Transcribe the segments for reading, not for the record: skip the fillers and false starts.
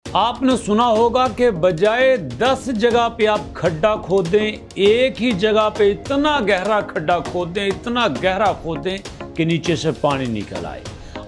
आपने सुना होगा कि बजाय 10 जगह पे आप खड्डा खोदें, एक ही जगह पे इतना गहरा खड्डा खोदें, इतना गहरा खोदें कि नीचे से पानी निकल आए।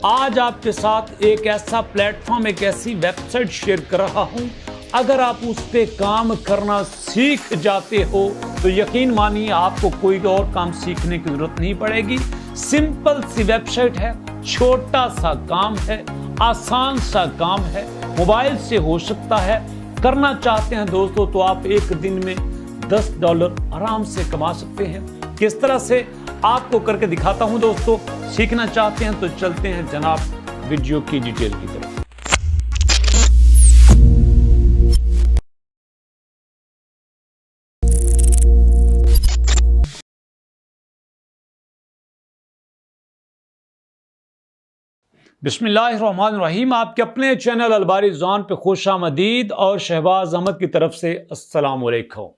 आज आपके साथ एक ऐसा प्लेटफॉर्म, एक ऐसी वेबसाइट शेयर कर रहा हूं। अगर आप उस पे काम करना सीख जाते हो तो यकीन मानिए आपको कोई और काम सीखने की जरूरत नहीं पड़ेगी। सिंपल सी वेबसाइट है, छोटा सा काम है, आसान सा काम है, मोबाइल से हो सकता है। करना चाहते हैं दोस्तों तो आप एक दिन में $10 आराम से कमा सकते हैं। किस तरह से आपको करके दिखाता हूं दोस्तों। सीखना चाहते हैं तो चलते हैं जनाब वीडियो की डिटेल की तरफ। बिस्मिल्लाहिर्रहमानिर्रहीम। आपके अपने चैनल अलबारी ज़ान पे खुशामदीद और शहबाज अहमद की तरफ से अस्सलाम वालेकुम।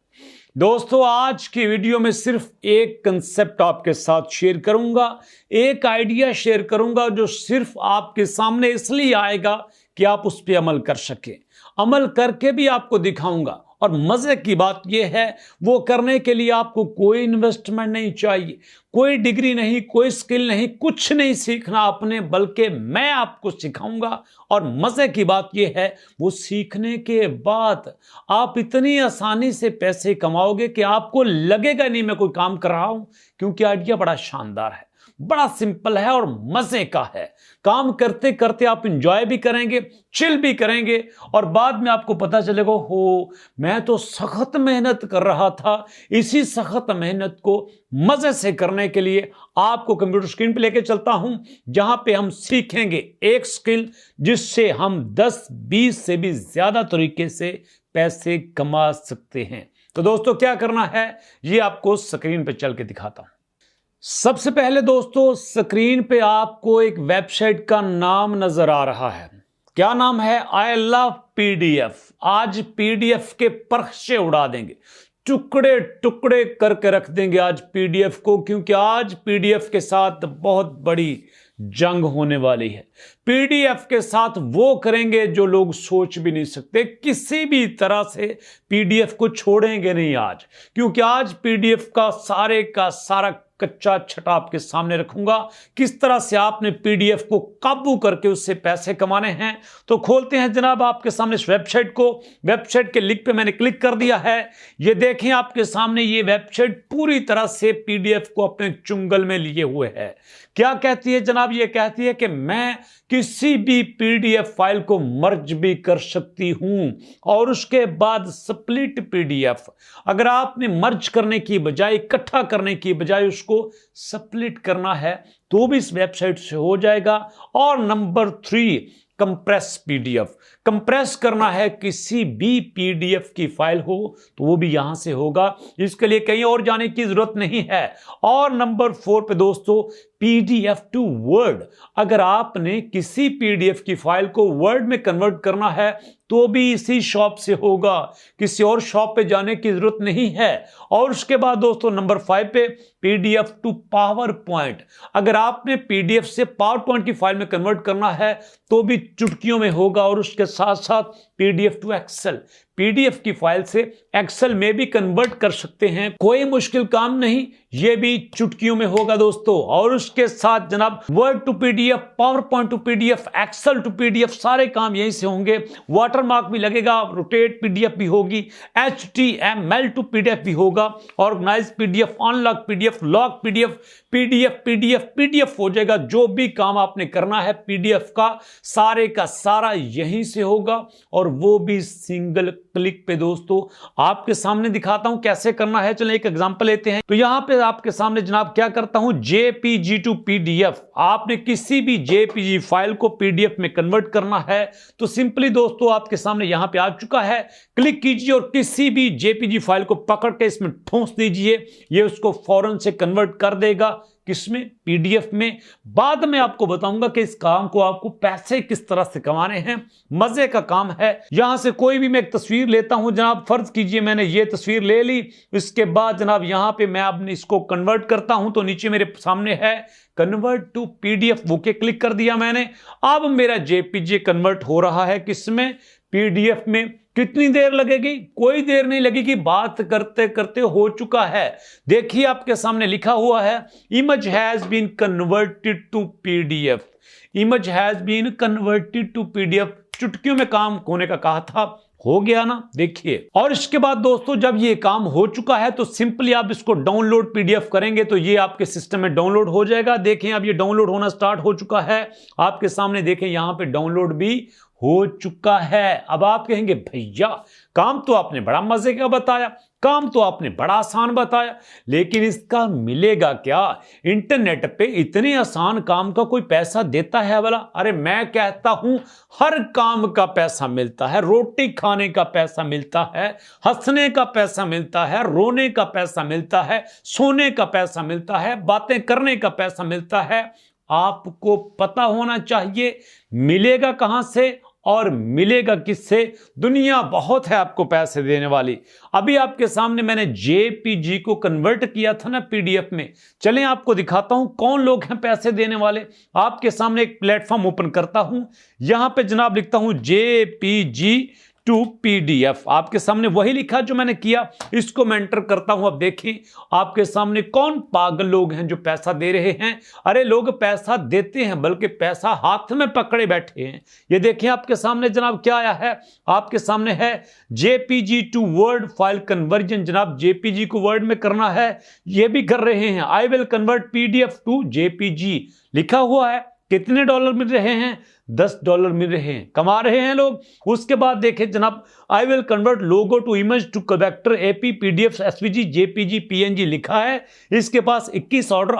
दोस्तों आज की वीडियो में सिर्फ एक कंसेप्ट आपके साथ शेयर करूंगा, एक आइडिया शेयर करूंगा जो सिर्फ आपके सामने इसलिए आएगा कि आप उस पर अमल कर सकें। अमल करके भी आपको दिखाऊंगा और मजे की बात यह है वो करने के लिए आपको कोई इन्वेस्टमेंट नहीं चाहिए, कोई डिग्री नहीं, कोई स्किल नहीं, कुछ नहीं सीखना आपने, बल्कि मैं आपको सिखाऊंगा। और मजे की बात यह है वो सीखने के बाद आप इतनी आसानी से पैसे कमाओगे कि आपको लगेगा नहीं मैं कोई काम कर रहा हूं, क्योंकि आइडिया बड़ा शानदार है, बड़ा सिंपल है और मजे का है। काम करते करते आप एंजॉय भी करेंगे, चिल भी करेंगे और बाद में आपको पता चलेगा हो मैं तो सख्त मेहनत कर रहा था। इसी सख्त मेहनत को मजे से करने के लिए आपको कंप्यूटर स्क्रीन पे लेके चलता हूं, जहां पे हम सीखेंगे एक स्किल जिससे हम 10-20 से भी ज्यादा तरीके से पैसे कमा सकते हैं। तो दोस्तों क्या करना है ये आपको स्क्रीन पे चल के दिखाता हूं। सबसे पहले दोस्तों स्क्रीन पे आपको एक वेबसाइट का नाम नजर आ रहा है। क्या नाम है? I love PDF. आज पीडीएफ के परखचे उड़ा देंगे, टुकड़े टुकड़े करके रख देंगे आज पीडीएफ को, क्योंकि आज पीडीएफ के साथ बहुत बड़ी जंग होने वाली है। पीडीएफ के साथ वो करेंगे जो लोग सोच भी नहीं सकते। किसी भी तरह से पीडीएफ को छोड़ेंगे नहीं आज, क्योंकि आज पीडीएफ का सारा कच्चा छटा आपके सामने रखूंगा। किस तरह से आपने पीडीएफ को काबू करके उससे पैसे कमाने हैं। तो खोलते हैं जनाब आपके सामने इस वेबसाइट को। वेबसाइट के लिंक पे मैंने क्लिक कर दिया है। ये देखें आपके सामने ये वेबसाइट पूरी तरह से पीडीएफ को अपने चुंगल में लिए हुए है। क्या कहती है जनाब? ये कहती है कि मैं किसी भी पीडीएफ फाइल को मर्ज भी कर सकती हूं और उसके बाद स्प्लिट पीडीएफ। अगर आपने मर्ज करने की बजाय, इकट्ठा करने की बजाय उसको स्प्लिट करना है तो भी इस वेबसाइट से हो जाएगा। और नंबर 3 कंप्रेस पीडीएफ। कंप्रेस करना है किसी भी पीडीएफ की फाइल हो तो वो भी यहां से होगा, इसके लिए कहीं और जाने की जरूरत नहीं है। और नंबर 4 पे दोस्तों पीडीएफ टू वर्ड। अगर आपने किसी पीडीएफ की फाइल को वर्ड में कन्वर्ट करना है तो भी इसी शॉप से होगा, किसी और शॉप पे जाने की जरूरत नहीं है। और उसके बाद दोस्तों नंबर 5 पे पीडीएफ टू पावर पॉइंट। अगर आपने पीडीएफ से पावर पॉइंट की फाइल में कन्वर्ट करना है तो भी चुटकियों में होगा। और उसके साथ साथ पीडीएफ टू एक्सेल, पीडीएफ की फाइल से एक्सेल में भी कन्वर्ट कर सकते हैं, कोई मुश्किल काम नहीं, ये भी चुटकियों में होगा दोस्तों। और उसके साथ जनाब word to PDF, power point to PDF, Excel to PDF, सारे काम यहीं से होंगे। वाटरमार्क भी लगेगा, रोटेट पीडीएफ भी होगी, HTML टू पीडीएफ भी होगा, organise PDF, unlock PDF, lock PDF, PDF हो जाएगा। जो भी काम आपने करना है पीडीएफ का सारे का सारा यहीं से होगा और वो भी सिंगल क्लिक पे। दोस्तों आपके सामने दिखाता हूं कैसे करना है। चलिए एक एग्जांपल लेते हैं। तो यहां पे आपके सामने जनाब क्या करता हूं, जेपीजी टू पीडीएफ। आपने किसी भी जेपीजी फाइल को पीडीएफ में कन्वर्ट करना है तो सिंपली दोस्तों आपके सामने यहां पे आ चुका है। क्लिक कीजिए और किसी भी जेपीजी फाइल को पकड़ के इसमें ठूंस दीजिए, ये उसको फौरन से कन्वर्ट कर देगा। किसमें? पीडीएफ में। बाद में आपको बताऊंगा कि इस काम को आपको पैसे किस तरह से कमाने हैं। मजे का काम है। यहां से कोई भी मैं एक तस्वीर लेता हूं जनाब, फर्ज कीजिए मैंने ये तस्वीर ले ली, इसके बाद जनाब यहां पे मैं अब इसको कन्वर्ट करता हूं तो नीचे मेरे सामने है कन्वर्ट टू पीडीएफ, वो के क्लिक कर दिया मैंने। अब मेरा जेपीजी कन्वर्ट हो रहा है किसमें? पीडीएफ में कितनी देर लगेगी? कोई देर नहीं लगेगी, बात करते करते हो चुका है। देखिए आपके सामने लिखा हुआ है image has been converted to PDF. Image has been converted to PDF, चुटकियों में काम होने का कहा था, हो गया ना। देखिए, और इसके बाद दोस्तों जब ये काम हो चुका है तो सिंपली आप इसको डाउनलोड पीडीएफ करेंगे तो ये आपके सिस्टम में डाउनलोड हो जाएगा। देखें अब ये डाउनलोड होना स्टार्ट हो चुका है आपके सामने। देखें यहां पे डाउनलोड भी हो चुका है। अब आप कहेंगे भैया काम तो आपने बड़ा मजे का बताया, काम तो आपने बड़ा आसान बताया, लेकिन इसका मिलेगा क्या? इंटरनेट पे इतने आसान काम का कोई पैसा देता है भला? अरे मैं कहता हूं हर काम का पैसा मिलता है। रोटी खाने का पैसा मिलता है, हंसने का पैसा मिलता है, रोने का पैसा मिलता है, सोने का पैसा मिलता है, बातें करने का पैसा मिलता है। आपको पता होना चाहिए मिलेगा कहां से और मिलेगा किससे। दुनिया बहुत है आपको पैसे देने वाली। अभी आपके सामने मैंने जेपीजी को कन्वर्ट किया था ना पीडीएफ में। चलें आपको दिखाता हूं कौन लोग हैं पैसे देने वाले। आपके सामने एक प्लेटफॉर्म ओपन करता हूं, यहां पे जनाब लिखता हूं जेपीजी टू पीडीएफ। आपके सामने वही लिखा जो मैंने किया, इसको मैं एंटर करता हूं। अब देखिए आपके सामने कौन पागल लोग हैं जो पैसा दे रहे हैं। अरे लोग पैसा देते हैं बल्कि पैसा हाथ में पकड़े बैठे हैं। ये देखिए आपके सामने जनाब क्या आया है, आपके सामने है JPG to word file conversion. जनाब जेपीजी को वर्ड में करना है, ये भी कर रहे हैं। I will convert PDF to JPG लिखा हुआ है। कितने डॉलर मिल रहे हैं? $10 मिल रहे हैं, कमा रहे हैं लोग। उसके बाद देखें जनाब I will convert logo to image to vector AP PDF SVG JPG PNG लिखा है। इसके पास 21 ऑर्डर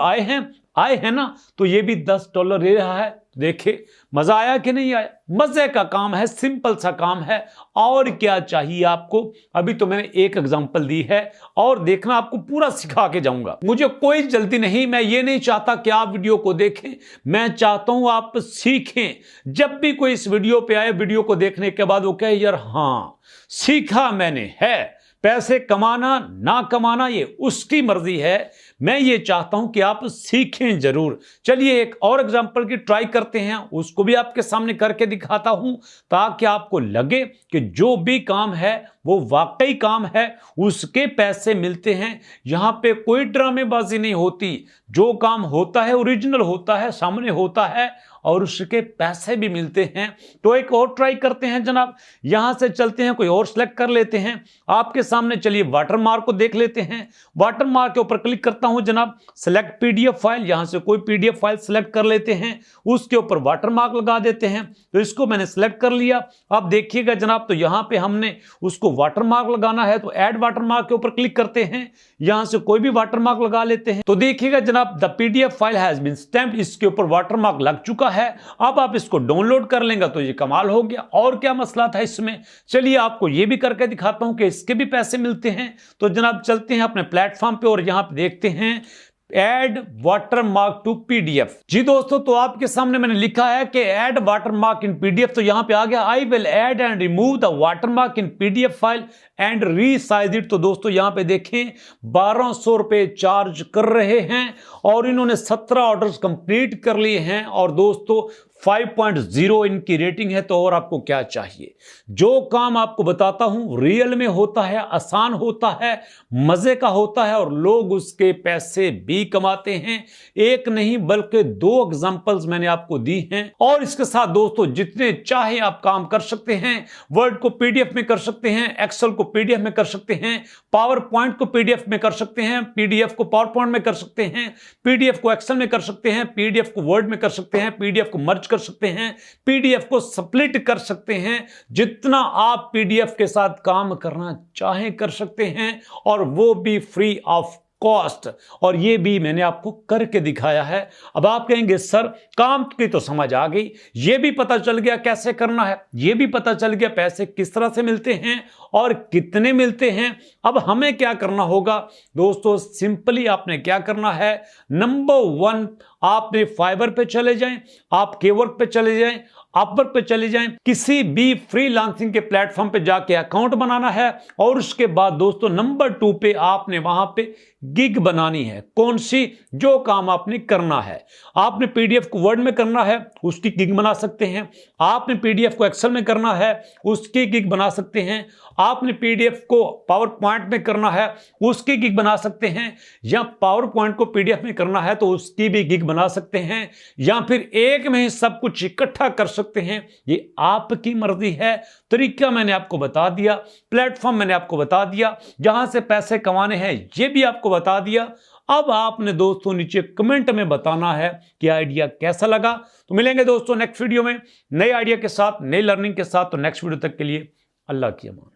आए हैं ना, तो ये भी $10 ले रहा है। देखे मजा आया कि नहीं आया? मजे का काम है, सिंपल सा काम है, और क्या चाहिए आपको। अभी तो मैंने एक एग्जांपल दी है और देखना आपको पूरा सिखा के जाऊंगा। मुझे कोई जल्दी नहीं, मैं ये नहीं चाहता कि आप वीडियो को देखें, मैं चाहता हूं आप सीखें। जब भी कोई इस वीडियो पे आए, वीडियो को देखने के बाद वो कहे यार हाँ सीखा मैंने है। पैसे कमाना ना कमाना ये उसकी मर्जी है, मैं ये चाहता हूं कि आप सीखें जरूर। चलिए एक और एग्जांपल की ट्राई करते हैं, उसको भी आपके सामने करके दिखाता हूं ताकि आपको लगे कि जो भी काम है वो वाकई काम है, उसके पैसे मिलते हैं। यहां पे कोई ड्रामेबाजी नहीं होती, जो काम होता है ओरिजिनल होता है, सामने होता है और उसके पैसे भी मिलते हैं। तो एक और ट्राई करते हैं जनाब, यहां से चलते हैं, कोई और सिलेक्ट कर लेते हैं। आपके सामने चलिए वाटरमार्क को देख लेते हैं। वाटरमार्क के ऊपर क्लिक करता हूं जनाब, सेलेक्ट पीडीएफ फाइल, यहां से कोई पीडीएफ फाइल सेलेक्ट कर लेते हैं, उसके ऊपर वाटरमार्क लगा देते हैं। तो इसको मैंने सेलेक्ट कर लिया। अब देखिएगा जनाब, तो यहां पे हमने उसको वाटरमार्क लगाना है, तो ऐड वाटरमार्क के ऊपर क्लिक करते हैं, यहां से कोई भी वाटरमार्क लगा लेते हैं। तो देखिएगा जनाब the PDF file has been stamped, इसके ऊपर वाटरमार्क लग चुका है। अब आप इसको डाउनलोड कर लेंगे तो ये कमाल हो गया। और क्या मसला था इसमें? चलिए आपको ये भी करके दिखाता हूं कि इसके भी पैसे मिलते हैं। तो जनाब चलते हैं अपने प्लेटफॉर्म पे और यहां पे देखते हैं ऐड वाटरमार्क टू पीडीएफ। जी दोस्तों, तो आपके सामने मैंने लिखा है कि ऐड वाटरमार्क इन पीडीएफ, तो यहां पे आ गया I will add and remove the watermark in PDF file and resize it. तो दोस्तों यहां पे देखें 1200 रुपए चार्ज कर रहे हैं और इन्होंने 17 ऑर्डर्स कंप्लीट कर लिए हैं और दोस्तों 5.0 इनकी रेटिंग है। तो और आपको क्या चाहिए? जो काम आपको बताता हूं रियल में होता है, आसान होता है, मजे का होता है और लोग उसके पैसे भी कमाते हैं। एक नहीं बल्कि 2 एग्जांपल्स मैंने आपको दी हैं। और इसके साथ दोस्तों जितने चाहे आप काम कर सकते हैं। वर्ड को पीडीएफ में कर सकते हैं, एक्सेल को पीडीएफ में कर सकते हैं, पावर पॉइंट को पीडीएफ में कर सकते हैं, पीडीएफ को पावर पॉइंट में कर सकते हैं, पीडीएफ को एक्सेल में कर सकते हैं, पीडीएफ को वर्ड में कर सकते हैं, पीडीएफ को मर्ज कर सकते हैं, पीडीएफ को स्प्लिट कर सकते हैं। जितना आप पीडीएफ के साथ काम करना चाहें कर सकते हैं और वो भी फ्री ऑफ कॉस्ट। और ये भी मैंने आपको करके दिखाया है। अब आप कहेंगे सर काम की तो समझ आ गई, ये भी पता चल गया कैसे करना है, ये भी पता चल गया पैसे किस तरह से मिलते हैं और कितने मिलते हैं। अब हमें क्या करना होगा दोस्तों? सिंपली आपने क्या करना है, नंबर 1 आपने फाइवर पे चले जाएं, आप केवर्क पे चले जाएं, अपवर्क पे चले जाएं, किसी भी फ्रीलांसिंग के प्लेटफॉर्म पे जाके अकाउंट बनाना है। और उसके बाद दोस्तों नंबर 2 पे आपने वहां पे गिग बनानी है, कौन सी, जो काम आपने करना है। आपने पीडीएफ को वर्ड में करना है, उसकी गिग बना सकते हैं। आपने पीडीएफ को एक्सेल में करना है, उसकी गिग बना सकते हैं। आपने पीडीएफ को पावर पॉइंट में करना है, उसकी गिग बना सकते हैं। या पावर पॉइंट को पीडीएफ में करना है तो उसकी भी गिग बना सकते हैं, या फिर एक में ही सब कुछ इकट्ठा कर सकते हैं। ये आपकी मर्जी है। तरीका मैंने आपको बता दिया, प्लेटफॉर्म मैंने आपको बता दिया, जहां से पैसे कमाने हैं ये भी आपको बता दिया। अब आपने दोस्तों नीचे कमेंट में बताना है कि आइडिया कैसा लगा। तो मिलेंगे दोस्तों नेक्स्ट वीडियो में नए आइडिया के साथ, नई लर्निंग के साथ। तो नेक्स्ट वीडियो तक के लिए अल्लाह की अमान।